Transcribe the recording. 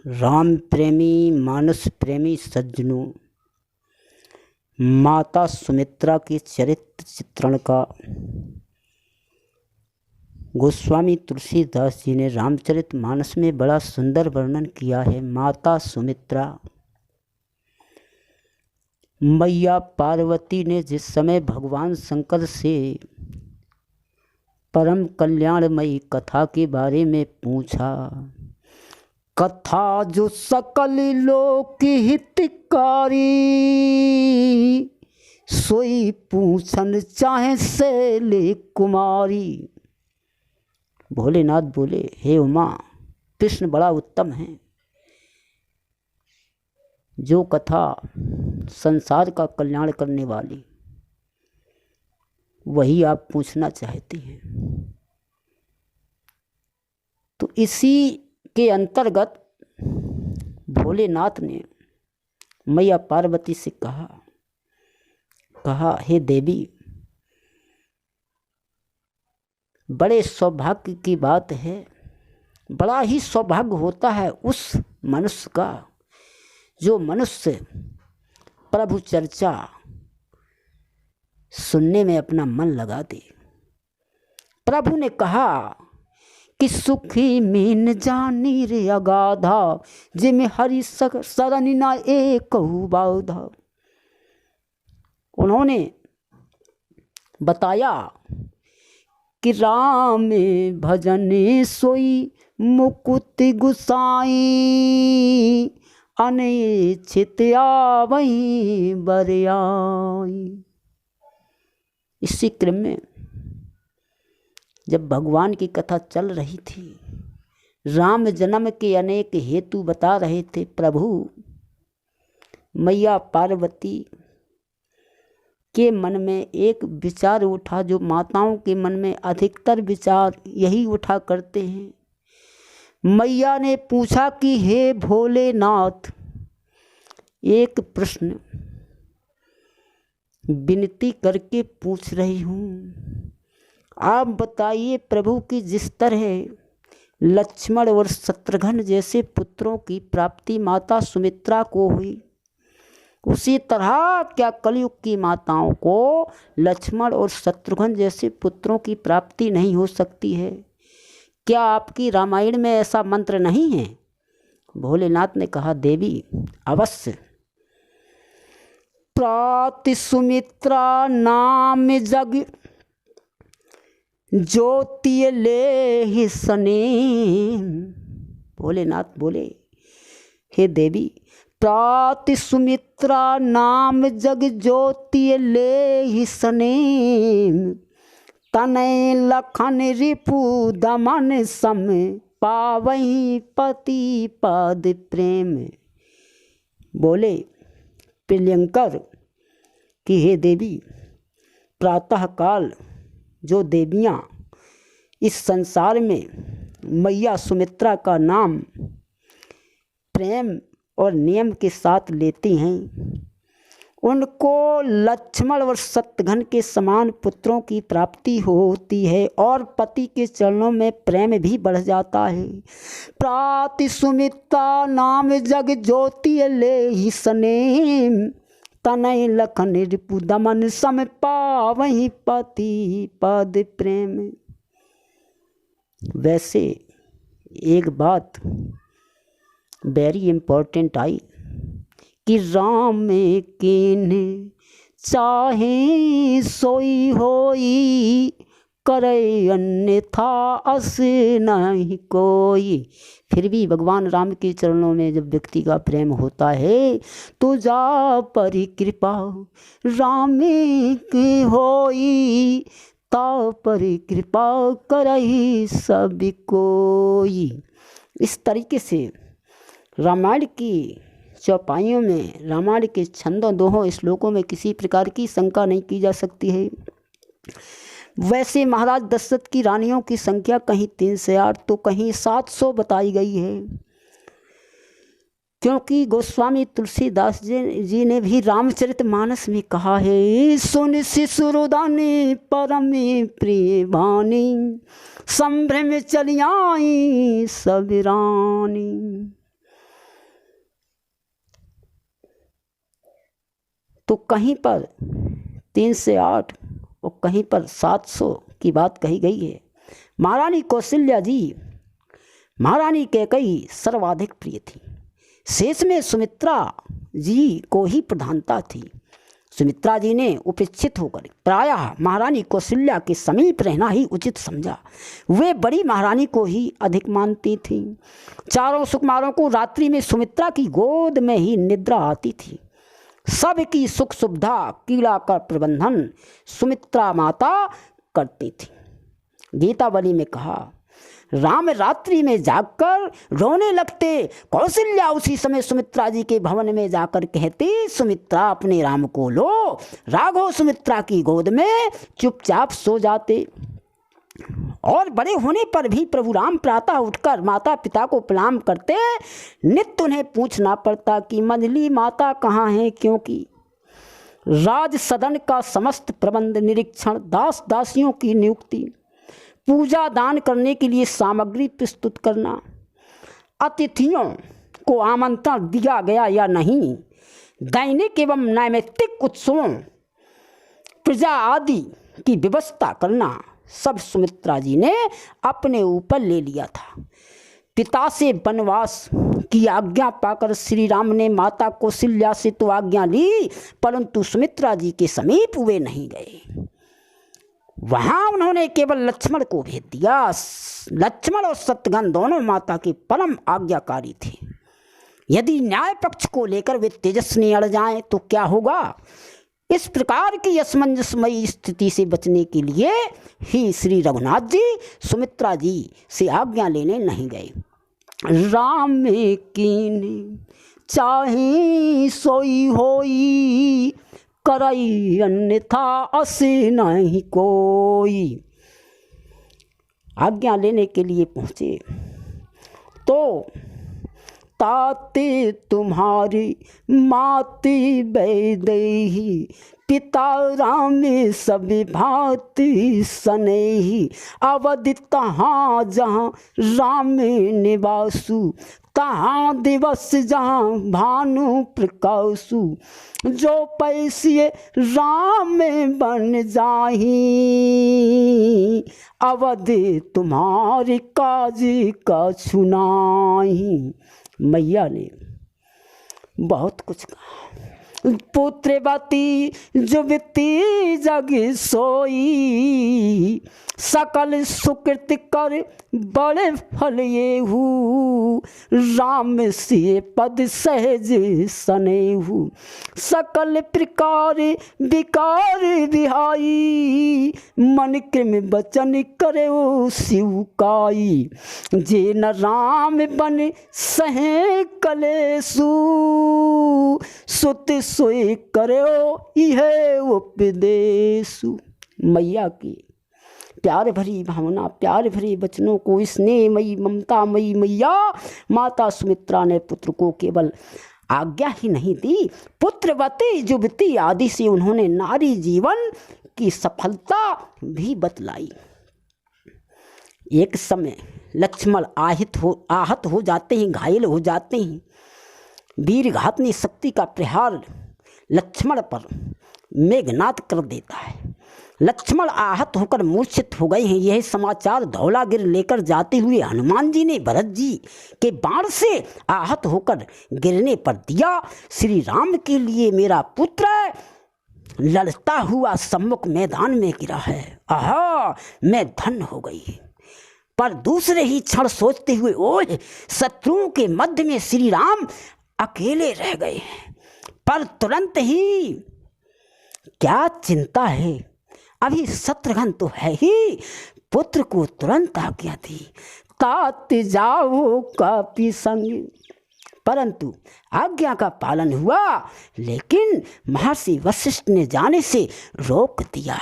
राम प्रेमी मानस प्रेमी सज्जनों, माता सुमित्रा के चरित्र चित्रण का गोस्वामी तुलसीदास जी ने रामचरितमानस में बड़ा सुंदर वर्णन किया है। माता सुमित्रा, मैया पार्वती ने जिस समय भगवान शंकर से परम कल्याणमयी कथा के बारे में पूछा, कथा जो सकल लोक हितकारी, सोई पूछन चाहे शैले कुमारी। भोलेनाथ बोले, हे उमा, कृष्ण बड़ा उत्तम है। जो कथा संसार का कल्याण करने वाली, वही आप पूछना चाहती हैं। तो इसी के अंतर्गत भोलेनाथ ने मैया पार्वती से कहा, हे देवी, बड़े सौभाग्य की बात है, बड़ा ही सौभाग्य होता है उस मनुष्य का जो मनुष्य प्रभु चर्चा सुनने में अपना मन लगा दे। प्रभु ने कहा कि सुखी मीन जानी रे अगाधा, जिम हरि शरण न एक बाधा। उन्होंने बताया कि राम भजन सोई मुकुति गुसाई, अनिच्छित आवई बरियाई। इसी क्रम में जब भगवान की कथा चल रही थी, राम जन्म के अनेक हेतु बता रहे थे प्रभु, मैया पार्वती के मन में एक विचार उठा, जो माताओं के मन में अधिकतर विचार यही उठा करते हैं। मैया ने पूछा कि हे भोलेनाथ, एक प्रश्न विनती करके पूछ रही हूँ। आप बताइए प्रभु कि जिस तरह लक्ष्मण और शत्रुघ्न जैसे पुत्रों की प्राप्ति माता सुमित्रा को हुई, उसी तरह क्या कलयुग की माताओं को लक्ष्मण और शत्रुघ्न जैसे पुत्रों की प्राप्ति नहीं हो सकती है? क्या आपकी रामायण में ऐसा मंत्र नहीं है? भोलेनाथ ने कहा, देवी अवश्य। प्राति सुमित्रा नाम जग ज्योति ले ही सने। भोलेनाथ बोले, हे देवी, प्राति सुमित्रा नाम जग ज्योति ले ही सने, तनय लखन रिपु दमन सम, पावई पति पद प्रेम। बोले प्रियंकर कि हे देवी, प्रातः काल जो देवियाँ इस संसार में मैया सुमित्रा का नाम प्रेम और नियम के साथ लेती हैं, उनको लक्ष्मण और शत्रुघ्न के समान पुत्रों की प्राप्ति होती है और पति के चरणों में प्रेम भी बढ़ जाता है। प्राति सुमित्रा नाम जग ज्योति ले ही सने, तनय लखन रिपु दमन सम, पावहि पति पद प्रेम। वैसे एक बात वेरी इम्पोर्टेंट आई कि राम कीन चाहे सोई होई, करे अन्यथा अस नहीं कोई। फिर भी भगवान राम के चरणों में जब व्यक्ति का प्रेम होता है तो जा परि कृपा राम की होई, ता परि कृपा करही सब कोई। इस तरीके से रामायण की चौपाइयों में, रामायण के छंदों दोहों श्लोकों में किसी प्रकार की शंका नहीं की जा सकती है। वैसे महाराज दशरथ की रानियों की संख्या कहीं 3 से 8 तो कहीं 700 बताई गई है, क्योंकि गोस्वामी तुलसीदास जी ने भी रामचरितमानस में कहा है, सुन शिशुरुदानी परम प्रिय वाणी, संभ्रम चली आई सब रानी। तो कहीं पर 3 से 8 और कहीं पर 700 की बात कही गई है। महारानी कौशल्या जी महारानी कैकेयी सर्वाधिक प्रिय थी। शेष में सुमित्रा जी को ही प्रधानता थी। सुमित्रा जी ने उपेक्षित होकर प्रायः महारानी कौशल्या के समीप रहना ही उचित समझा। वे बड़ी महारानी को ही अधिक मानती थीं। चारों सुकुमारों को रात्रि में सुमित्रा की गोद में ही निद्रा आती थी। सबकी सुख सुविधा कीड़ा का प्रबंधन सुमित्रा माता करती थी। गीतावली में कहा, राम रात्रि में जागकर रोने लगते। कौशल्या उसी समय सुमित्रा जी के भवन में जाकर कहती, सुमित्रा अपने राम को लो। राघव सुमित्रा की गोद में चुपचाप सो जाते। और बड़े होने पर भी प्रभु राम प्रातः उठकर माता पिता को प्रणाम करते। नित्य उन्हें पूछना पड़ता कि मंझली माता कहाँ हैं, क्योंकि राज सदन का समस्त प्रबंध, निरीक्षण, दास दासियों की नियुक्ति, पूजा दान करने के लिए सामग्री प्रस्तुत करना, अतिथियों को आमंत्रण दिया गया या नहीं, दैनिक एवं नैमित्तिक उत्सवों, प्रजा आदि की व्यवस्था करना, सब सुमित्रा जी ने अपने ऊपर ले लिया था। पिता से वनवास की आज्ञा पाकर श्री राम ने माता कौशल्या से तो आज्ञा ली, परंतु सुमित्रा जी के समीप वे नहीं गए। वहाँ उन्होंने केवल लक्ष्मण को भेज दिया। लक्ष्मण और शत्रुघ्न दोनों माता के परम आज्ञाकारी थे। यदि न्याय पक्ष को लेकर वे तेजस्वी अड़ जाएं तो क्या होगा? इस प्रकार की असमंजसमयी स्थिति से बचने के लिए ही श्री रघुनाथ जी सुमित्रा जी से आज्ञा लेने नहीं गए। राम कीन चाहे सोई होई, करई अन्यथा असे नहीं कोई। आज्ञा लेने के लिए पहुँचे तो ताते तुम्हारी माते बैदेही, पिता राम सब भांति सनेही। अवधि तहाँ जहाँ राम निवासु, तहाँ दिवस जहाँ भानु प्रकाशु। जो पैसे राम बन जाही, अवधि तुम्हारे काज का छुनाही। मैया ने बहुत कुछ कहा। पुत्रवती जुवती जग सोई, सकल सुकृत कर बड़े फल येहू। राम से पद सहज सनेहू, सकल प्रकार विकार विहाई। मन कृम बचन करे शिवकाई, जे न राम बन सहे कलेसु। सुत सोए करे इहे उपदेशु। मैया की प्यार भरी भावना, प्यार भरे वचनों को, स्नेहमयी ममतामयी मैया माता सुमित्रा ने पुत्र को केवल आज्ञा ही नहीं दी, पुत्रवती जुवती आदि से उन्होंने नारी जीवन की सफलता भी बतलाई। एक समय लक्ष्मण आहत हो जाते हैं, घायल हो जाते हैं। वीरघात ने शक्ति का प्रहार लक्ष्मण पर मेघनाद कर देता है। लक्ष्मण आहत होकर मूर्छित हो गए हैं। यह समाचार धौलागिर लेकर जाते हुए हनुमान जी ने भरत जी के बाण से आहत होकर गिरने पर दिया। श्री राम के लिए मेरा पुत्र लड़ता हुआ सम्मुख मैदान में गिरा है, आहा मैं धन्य हो गई। पर दूसरे ही क्षण सोचते हुए, ओह शत्रुओं के मध्य में श्री राम अकेले रह गए हैं। पर तुरंत ही क्या चिंता है, अभी शत्रुघ्न तो है ही। पुत्र को तुरंत आज्ञा दी, तात जाओ कापी संग। परंतु आज्ञा का पालन हुआ, लेकिन महर्षि वशिष्ठ ने जाने से रोक दिया।